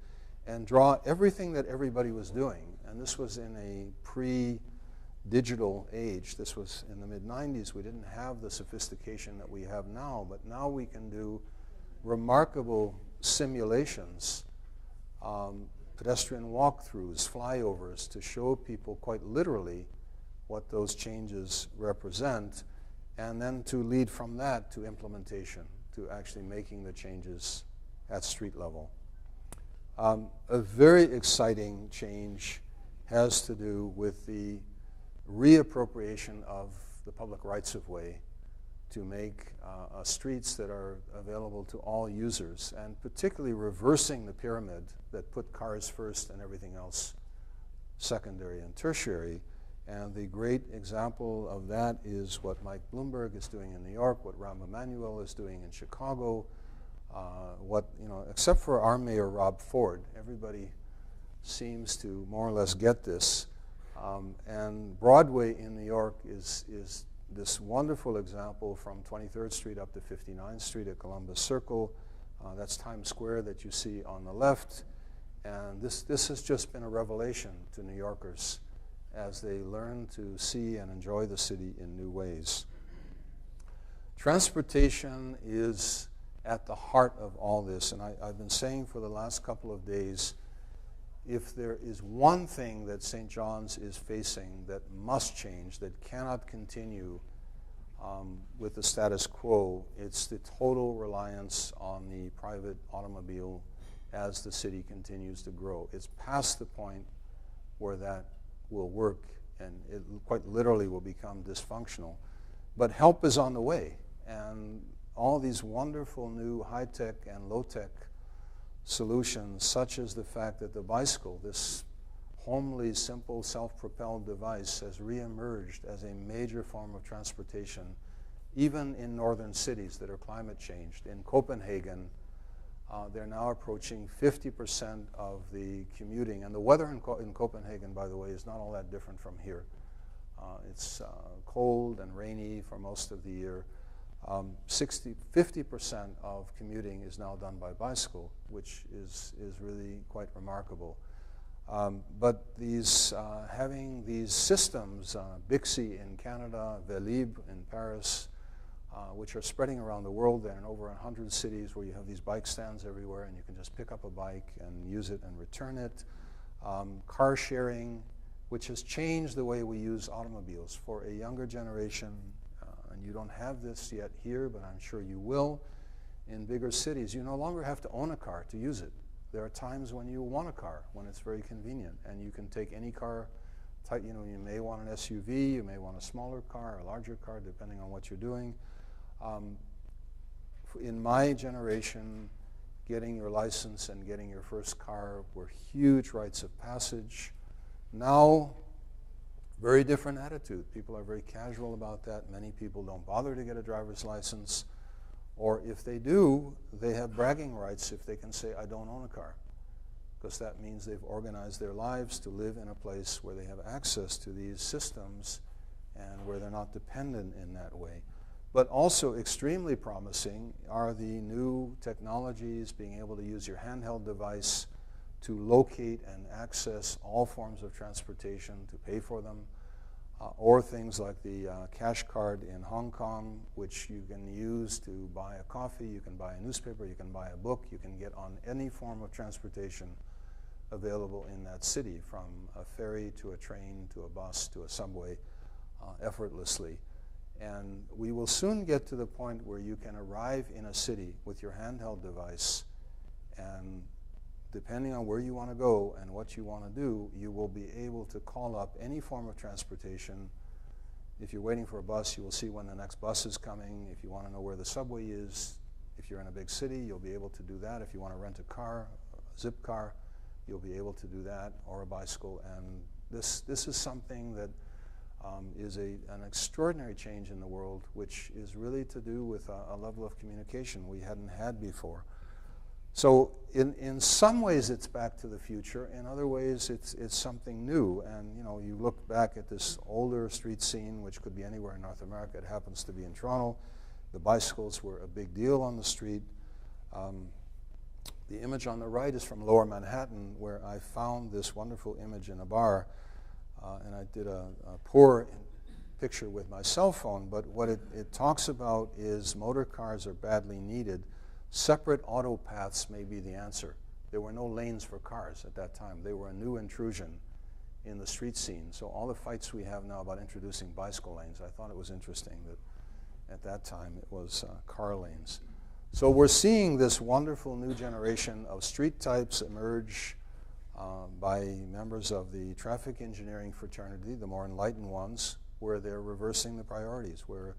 and draw everything that everybody was doing. And this was in a pre-digital age. This was in the mid-90s. We didn't have the sophistication that we have now, but now we can do remarkable simulations, pedestrian walkthroughs, flyovers, to show people quite literally what those changes represent, and then to lead from that to implementation, to actually making the changes at street level. A very exciting change has to do with the reappropriation of the public rights-of-way to make streets that are available to all users, and particularly reversing the pyramid that put cars first and everything else secondary and tertiary. And the great example of that is what Mike Bloomberg is doing in New York, what Rahm Emanuel is doing in Chicago, except for our mayor, Rob Ford. Everybody seems to more or less get this. And Broadway in New York is this wonderful example from 23rd Street up to 59th Street at Columbus Circle. That's Times Square that you see on the left. And this has just been a revelation to New Yorkers as they learn to see and enjoy the city in new ways. Transportation is at the heart of all this. And I've been saying for the last couple of days, if there is one thing that St. John's is facing that must change, that cannot continue with the status quo, it's the total reliance on the private automobile as the city continues to grow. It's past the point where that will work, and it quite literally will become dysfunctional. But help is on the way, and all these wonderful new high-tech and low-tech solutions, such as the fact that the bicycle, this homely, simple, self-propelled device, has reemerged as a major form of transportation, even in northern cities that are climate changed. In Copenhagen, they're now approaching 50% of the commuting. And the weather in Copenhagen, by the way, is not all that different from here. It's cold and rainy for most of the year. 50% of commuting is now done by bicycle, which is really quite remarkable. But having these systems, Bixi in Canada, Velib in Paris, which are spreading around the world. They're in over 100 cities where you have these bike stands everywhere, and you can just pick up a bike and use it and return it. Car sharing, which has changed the way we use automobiles. For a younger generation, and you don't have this yet here, but I'm sure you will, in bigger cities, you no longer have to own a car to use it. There are times when you want a car, when it's very convenient, and you can take any car type. You may want an SUV, you may want a smaller car, a larger car, depending on what you're doing. In my generation, getting your license and getting your first car were huge rites of passage. Now, very different attitude. People are very casual about that. Many people don't bother to get a driver's license. Or if they do, they have bragging rights if they can say, I don't own a car. Because that means they've organized their lives to live in a place where they have access to these systems and where they're not dependent in that way. But also extremely promising are the new technologies, being able to use your handheld device to locate and access all forms of transportation, to pay for them, or things like the cash card in Hong Kong, which you can use to buy a coffee, you can buy a newspaper, you can buy a book, you can get on any form of transportation available in that city, from a ferry to a train to a bus to a subway, effortlessly. And we will soon get to the point where you can arrive in a city with your handheld device, and depending on where you want to go and what you want to do, you will be able to call up any form of transportation. If you're waiting for a bus, you will see when the next bus is coming. If you want to know where the subway is, if you're in a big city, you'll be able to do that. If you want to rent a car, a zip car, you'll be able to do that, or a bicycle. And this is something that is an extraordinary change in the world, which is really to do with a level of communication we hadn't had before. So in some ways it's back to the future. In other ways it's something new. And you look back at this older street scene, which could be anywhere in North America. It happens to be in Toronto. The bicycles were a big deal on the street. The image on the right is from Lower Manhattan, where I found this wonderful image in a bar. And I did a poor picture with my cell phone, but what it talks about is motor cars are badly needed. Separate auto paths may be the answer. There were no lanes for cars at that time. They were a new intrusion in the street scene. So all the fights we have now about introducing bicycle lanes, I thought it was interesting that at that time it was car lanes. So we're seeing this wonderful new generation of street types emerge by members of the traffic engineering fraternity, the more enlightened ones, where they're reversing the priorities, where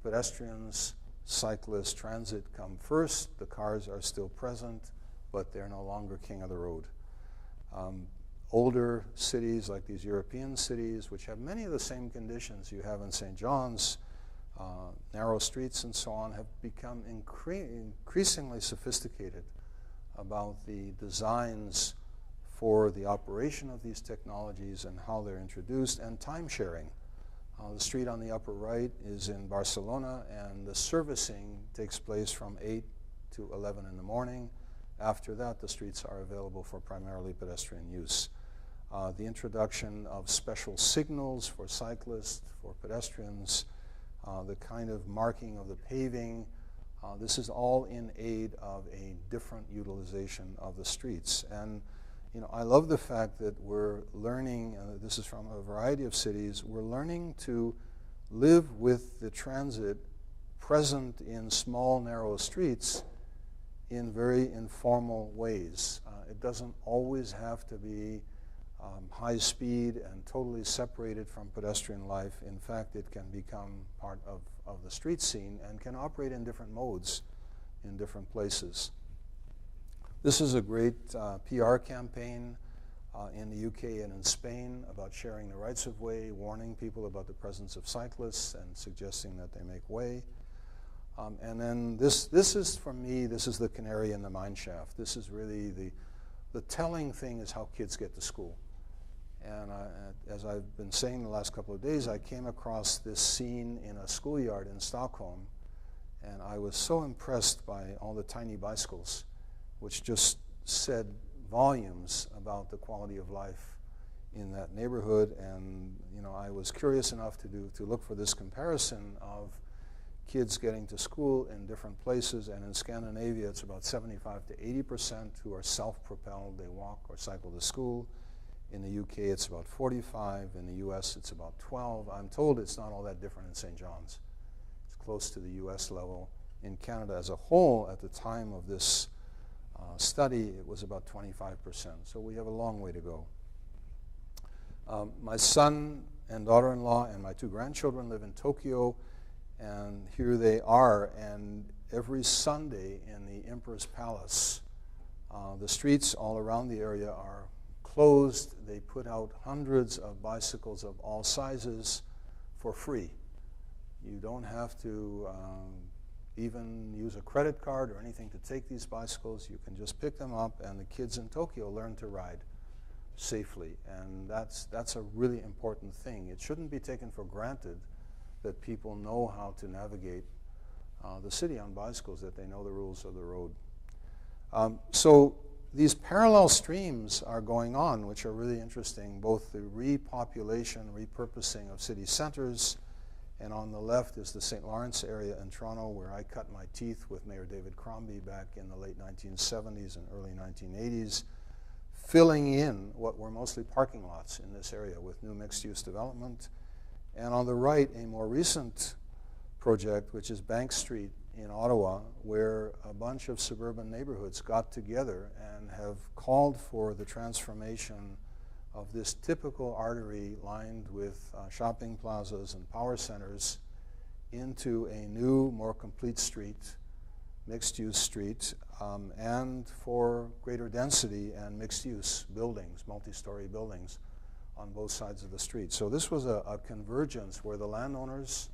pedestrians, cyclists, transit come first. The cars are still present, but they're no longer king of the road. Older cities like these European cities, which have many of the same conditions you have in St. John's, narrow streets and so on, have become increasingly sophisticated about the designs for the operation of these technologies and how they're introduced, and time sharing. The street on the upper right is in Barcelona, and the servicing takes place from 8 to 11 in the morning. After that, the streets are available for primarily pedestrian use. The introduction of special signals for cyclists, for pedestrians, the kind of marking of the paving, this is all in aid of a different utilization of the streets. And you know, I love the fact that we're learning, this is from a variety of cities, we're learning to live with the transit present in small, narrow streets in very informal ways. It doesn't always have to be high speed and totally separated from pedestrian life. In fact, it can become part of the street scene and can operate in different modes in different places. This is a great PR campaign in the UK and in Spain about sharing the rights of way, warning people about the presence of cyclists and suggesting that they make way. And then this is, for me, this is the canary in the mine shaft. This is really the telling thing is how kids get to school. And as I've been saying the last couple of days, I came across this scene in a schoolyard in Stockholm, and I was so impressed by all the tiny bicycles, which just said volumes about the quality of life in that neighborhood. And you know, I was curious enough to look for this comparison of kids getting to school in different places. And in Scandinavia, it's about 75 to 80% who are self-propelled. They walk or cycle to school. In the UK, it's about 45. In the US, it's about 12. I'm told it's not all that different in St. John's. It's close to the US level. In Canada as a whole, at the time of this study, it was about 25%. So we have a long way to go. My son and daughter-in-law and my 2 grandchildren live in Tokyo, and here they are. And every Sunday in the Emperor's Palace, the streets all around the area are closed. They put out hundreds of bicycles of all sizes for free. You don't have to even use a credit card or anything to take these bicycles. You can just pick them up, and the kids in Tokyo learn to ride safely. And that's a really important thing. It shouldn't be taken for granted that people know how to navigate the city on bicycles, that they know the rules of the road. So these parallel streams are going on, which are really interesting, both the repopulation, repurposing of city centers, and on the left is the St. Lawrence area in Toronto, where I cut my teeth with Mayor David Crombie back in the late 1970s and early 1980s, filling in what were mostly parking lots in this area with new mixed-use development. And on the right, a more recent project, which is Bank Street in Ottawa, where a bunch of suburban neighborhoods got together and have called for the transformation of this typical artery lined with shopping plazas and power centers into a new, more complete street, mixed-use street, and for greater density and mixed-use buildings, multi-story buildings on both sides of the street. So this was a convergence where the landowners,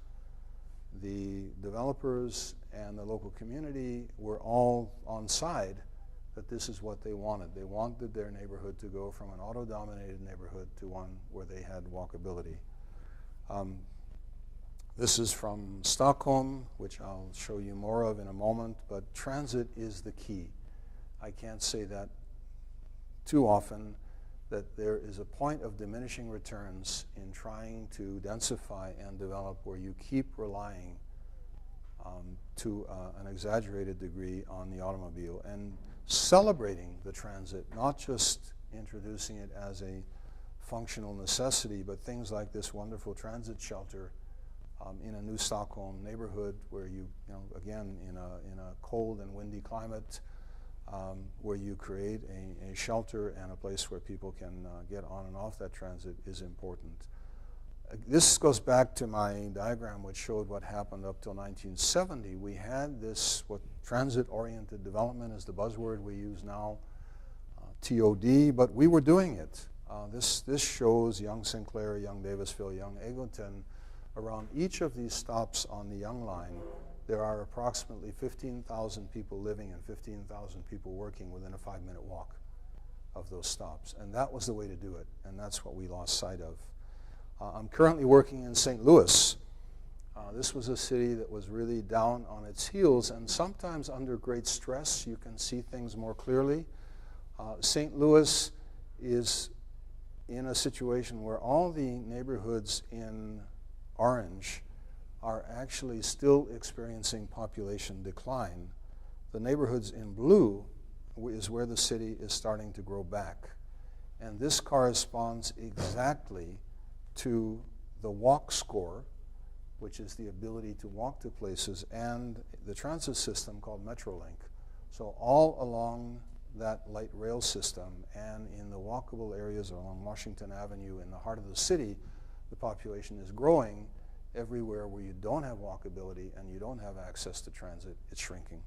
the developers, and the local community were all on side that this is what they wanted. They wanted their neighborhood to go from an auto-dominated neighborhood to one where they had walkability. This is from Stockholm, which I'll show you more of in a moment, but transit is the key. I can't say that too often, that there is a point of diminishing returns in trying to densify and develop where you keep relying to an exaggerated degree on the automobile, and celebrating the transit, not just introducing it as a functional necessity, but things like this wonderful transit shelter in a new Stockholm neighborhood where you know, again, in a cold and windy climate, where you create a shelter and a place where people can get on and off that transit is important. This goes back to my diagram which showed what happened up till 1970. We had this, what transit-oriented development is the buzzword we use now, TOD, but we were doing it. This shows Yonge Sinclair, Yonge Davisville, Yonge Eglinton. Around each of these stops on the Yonge line, there are approximately 15,000 people living and 15,000 people working within a 5-minute walk of those stops. And that was the way to do it, and that's what we lost sight of. I'm currently working in St. Louis. This was a city that was really down on its heels, and sometimes under great stress you can see things more clearly. St. Louis is in a situation where all the neighborhoods in orange are actually still experiencing population decline. The neighborhoods in blue is where the city is starting to grow back. And this corresponds exactly to the walk score, which is the ability to walk to places, and the transit system called Metrolink. So all along that light rail system and in the walkable areas along Washington Avenue in the heart of the city, the population is growing. Everywhere where you don't have walkability and you don't have access to transit, it's shrinking.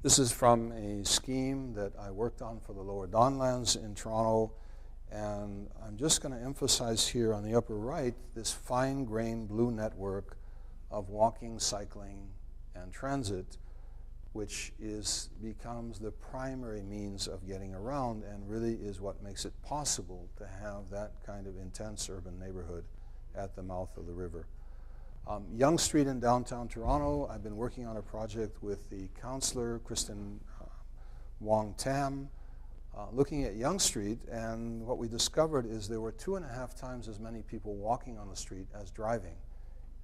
This is from a scheme that I worked on for the Lower Donlands in Toronto, and I'm just going to emphasize here on the upper right this fine-grained blue network of walking, cycling, and transit, which becomes the primary means of getting around and really is what makes it possible to have that kind of intense urban neighborhood at the mouth of the river. Yonge Street in downtown Toronto, I've been working on a project with the councillor, Kristen Wong Tam, looking at Yonge Street, and what we discovered is there were 2.5 times as many people walking on the street as driving,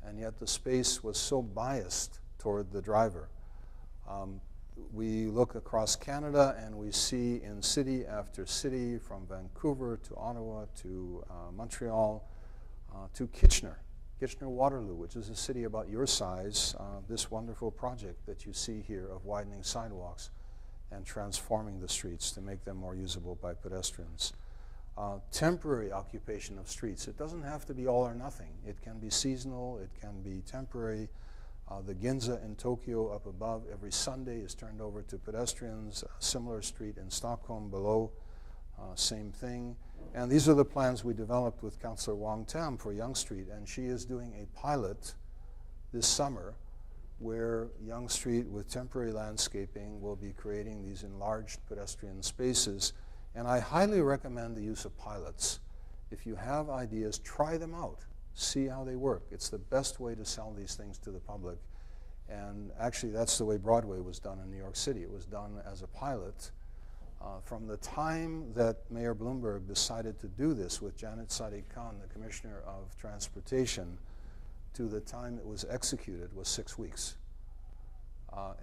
and yet the space was so biased toward the driver. We look across Canada and we see in city after city, from Vancouver to Ottawa to Montreal to Kitchener-Waterloo, which is a city about your size, this wonderful project that you see here of widening sidewalks and transforming the streets to make them more usable by pedestrians. Temporary occupation of streets. It doesn't have to be all or nothing. It can be seasonal, it can be temporary. The Ginza in Tokyo up above every Sunday is turned over to pedestrians. A similar street in Stockholm below, same thing. And these are the plans we developed with Councillor Wong Tam for Yonge Street, and she is doing a pilot this summer where Yonge Street with temporary landscaping will be creating these enlarged pedestrian spaces. And I highly recommend the use of pilots. If you have ideas, try them out. See how they work. It's the best way to sell these things to the public. And actually, that's the way Broadway was done in New York City. It was done as a pilot. From the time that Mayor Bloomberg decided to do this with Janet Sadiq Khan, the Commissioner of Transportation, to the time it was executed was 6 weeks.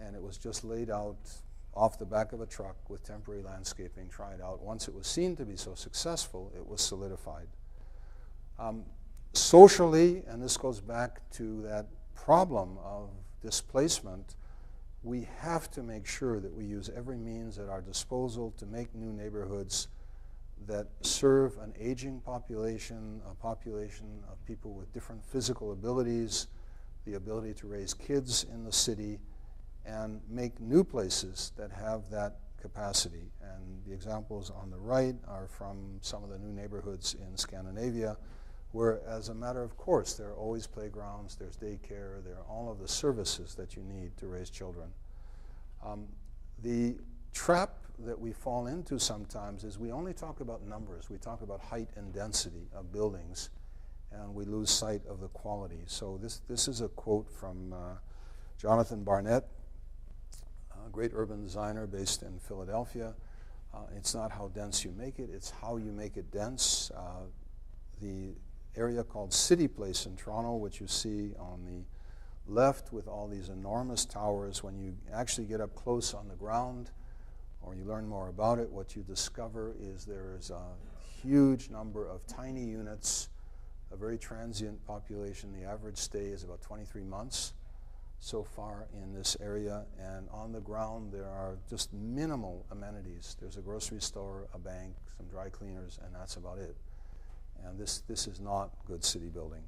And it was just laid out off the back of a truck with temporary landscaping, tried out. Once it was seen to be so successful, it was solidified. Socially, and this goes back to that problem of displacement, we have to make sure that we use every means at our disposal to make new neighborhoods that serve an aging population, a population of people with different physical abilities, the ability to raise kids in the city, and make new places that have that capacity. And the examples on the right are from some of the new neighborhoods in Scandinavia, where, as a matter of course, there are always playgrounds, there's daycare, there are all of the services that you need to raise children. The trap that we fall into sometimes is we only talk about numbers. We talk about height and density of buildings, and we lose sight of the quality. So this is a quote from Jonathan Barnett, a great urban designer based in Philadelphia. It's not how dense you make it, it's how you make it dense. The area called City Place in Toronto, which you see on the left with all these enormous towers, when you actually get up close on the ground or you learn more about it, what you discover is there is a huge number of tiny units, a very transient population. The average stay is about 23 months so far in this area, and on the ground there are just minimal amenities. There's a grocery store, a bank, some dry cleaners, and that's about it. And this is not good city building.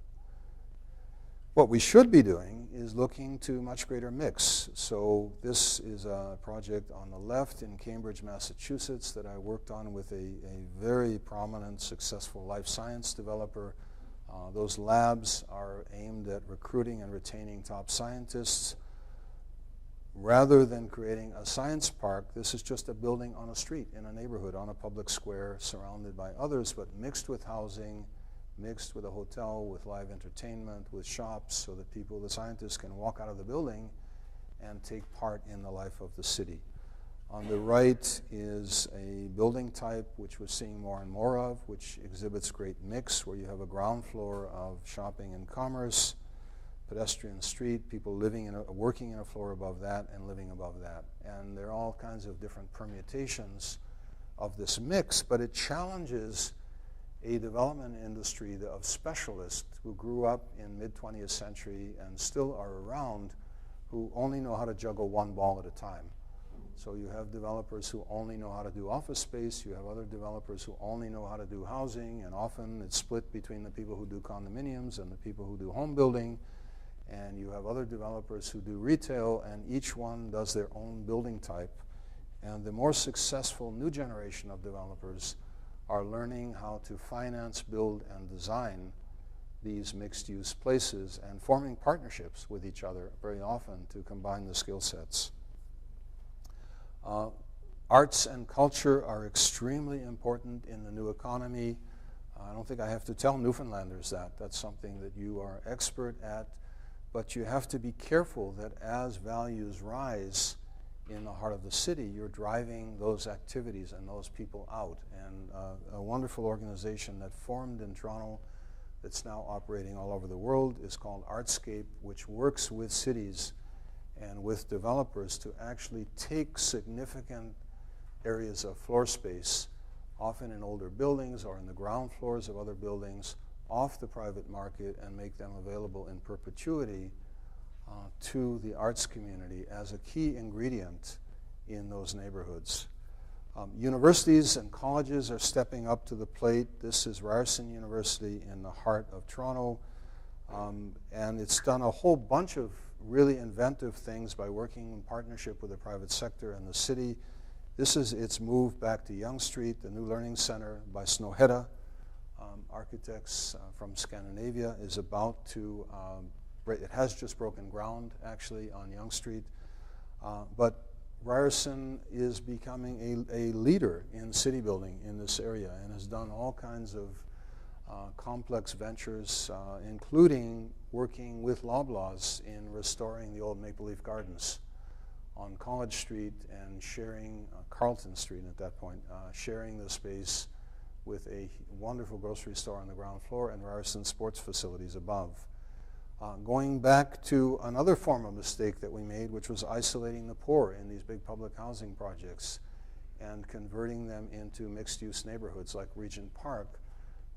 What we should be doing is looking to much greater mix. So this is a project on the left in Cambridge, Massachusetts that I worked on with a very prominent, successful life science developer. Those labs are aimed at recruiting and retaining top scientists. rather than creating a science park, this is just a building on a street in a neighborhood, on a public square, surrounded by others, but mixed with housing, mixed with a hotel, with live entertainment, with shops, so that people, the scientists, can walk out of the building and take part in the life of the city. On the right is a building type which we're seeing more and more of, which exhibits great mix, where you have a ground floor of shopping and commerce, pedestrian street, people working in a floor above that and living above that. And there are all kinds of different permutations of this mix, but it challenges a development industry of specialists who grew up in mid-20th century and still are around, who only know how to juggle one ball at a time. So you have developers who only know how to do office space, you have other developers who only know how to do housing, and often it's split between the people who do condominiums and the people who do home building, and you have other developers who do retail, and each one does their own building type. And the more successful new generation of developers are learning how to finance, build, and design these mixed-use places and forming partnerships with each other very often to combine the skill sets. Arts and culture are extremely important in the new economy. I don't think I have to tell Newfoundlanders that. That's something that you are expert at. But you have to be careful that as values rise in the heart of the city, you're driving those activities and those people out. And a wonderful organization that formed in Toronto that's now operating all over the world is called Artscape, which works with cities and with developers to actually take significant areas of floor space, often in older buildings or in the ground floors of other buildings, off the private market and make them available in perpetuity to the arts community as a key ingredient in those neighborhoods. Universities and colleges are stepping up to the plate. This is Ryerson University in the heart of Toronto, and it's done a whole bunch of really inventive things by working in partnership with the private sector and the city. This is its move back to Yonge Street, the new learning center by Snøhetta. Architects from Scandinavia is about to, it has just broken ground actually on Yonge Street, but Ryerson is becoming a leader in city building in this area and has done all kinds of complex ventures, including working with Loblaws in restoring the old Maple Leaf Gardens on College Street and sharing, Carlton Street at that point, sharing the space with a wonderful grocery store on the ground floor and Ryerson sports facilities above. Going back to another form of mistake that we made, which was isolating the poor in these big public housing projects and converting them into mixed-use neighborhoods like Regent Park,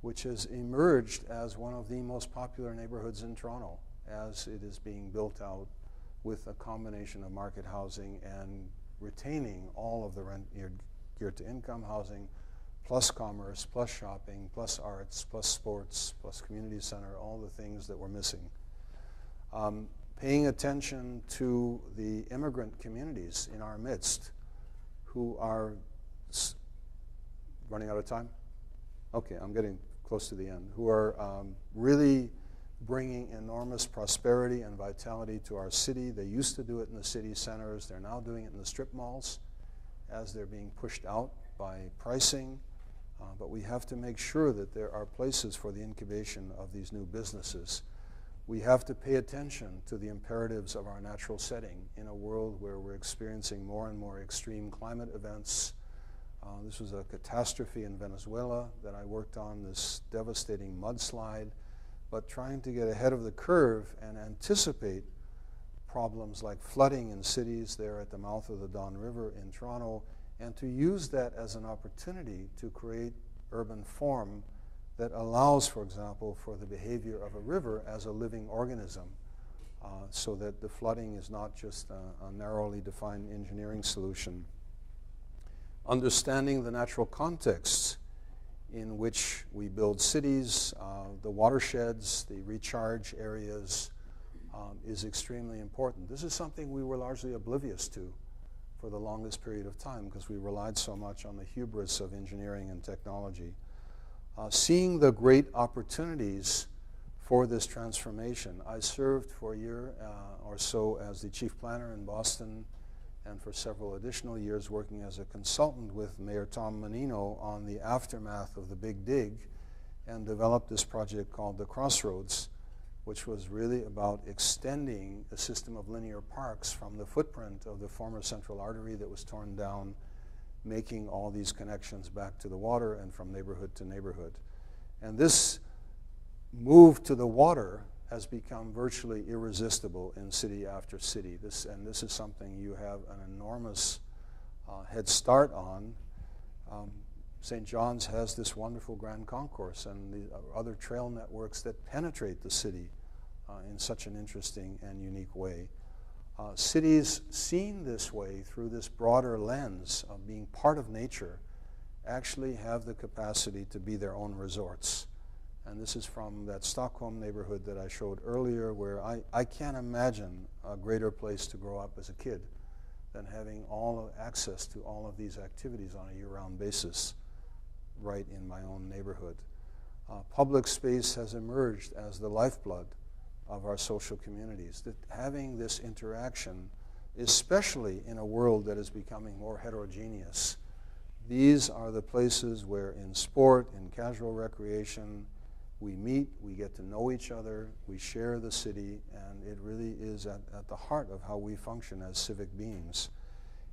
which has emerged as one of the most popular neighborhoods in Toronto as it is being built out with a combination of market housing and retaining all of the rent geared to income housing, plus commerce, plus shopping, plus arts, plus sports, plus community center, all the things that we're missing. Paying attention to the immigrant communities in our midst who are running out of time? Okay, I'm getting close to the end. Who are really bringing enormous prosperity and vitality to our city. They used to do it in the city centers. They're now doing it in the strip malls as they're being pushed out by pricing. But we have to make sure that there are places for the incubation of these new businesses. We have to pay attention to the imperatives of our natural setting in a world where we're experiencing more and more extreme climate events. This was a catastrophe in Venezuela that I worked on, this devastating mudslide, but trying to get ahead of the curve and anticipate problems like flooding in cities there at the mouth of the Don River in Toronto, and to use that as an opportunity to create urban form that allows, for example, for the behavior of a river as a living organism, so that the flooding is not just a narrowly defined engineering solution. Understanding the natural contexts in which we build cities, the watersheds, the recharge areas, is extremely important. This is something we were largely oblivious to for the longest period of time because we relied so much on the hubris of engineering and technology. Seeing the great opportunities for this transformation. I served for a year or so as the chief planner in Boston, and for several additional years working as a consultant with Mayor Tom Menino on the aftermath of the Big Dig, and developed this project called the Crossroads, which was really about extending a system of linear parks from the footprint of the former central artery that was torn down, making all these connections back to the water and from neighborhood to neighborhood. And this move to the water has become virtually irresistible in city after city. This is something you have an enormous head start on. St. John's has this wonderful Grand Concourse and the other trail networks that penetrate the city in such an interesting and unique way. Cities seen this way through this broader lens of being part of nature actually have the capacity to be their own resorts. And this is from that Stockholm neighborhood that I showed earlier, where I can't imagine a greater place to grow up as a kid than having access to all of these activities on a year-round basis right in my own neighborhood. Public space has emerged as the lifeblood of our social communities. That having this interaction, especially in a world that is becoming more heterogeneous, these are the places where in sport, in casual recreation, we meet, we get to know each other, we share the city, and it really is at the heart of how we function as civic beings.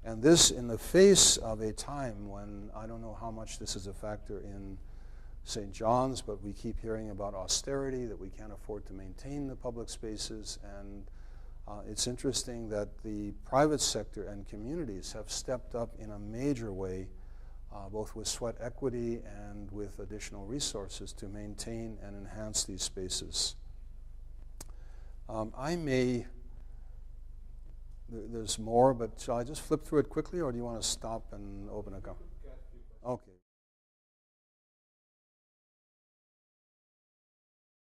And this in the face of a time when, I don't know how much this is a factor in St. John's, but we keep hearing about austerity, that we can't afford to maintain the public spaces, and it's interesting that the private sector and communities have stepped up in a major way, both with sweat equity and with additional resources to maintain and enhance these spaces. There's more, but shall I just flip through it quickly, or do you want to stop and open a comment? Okay.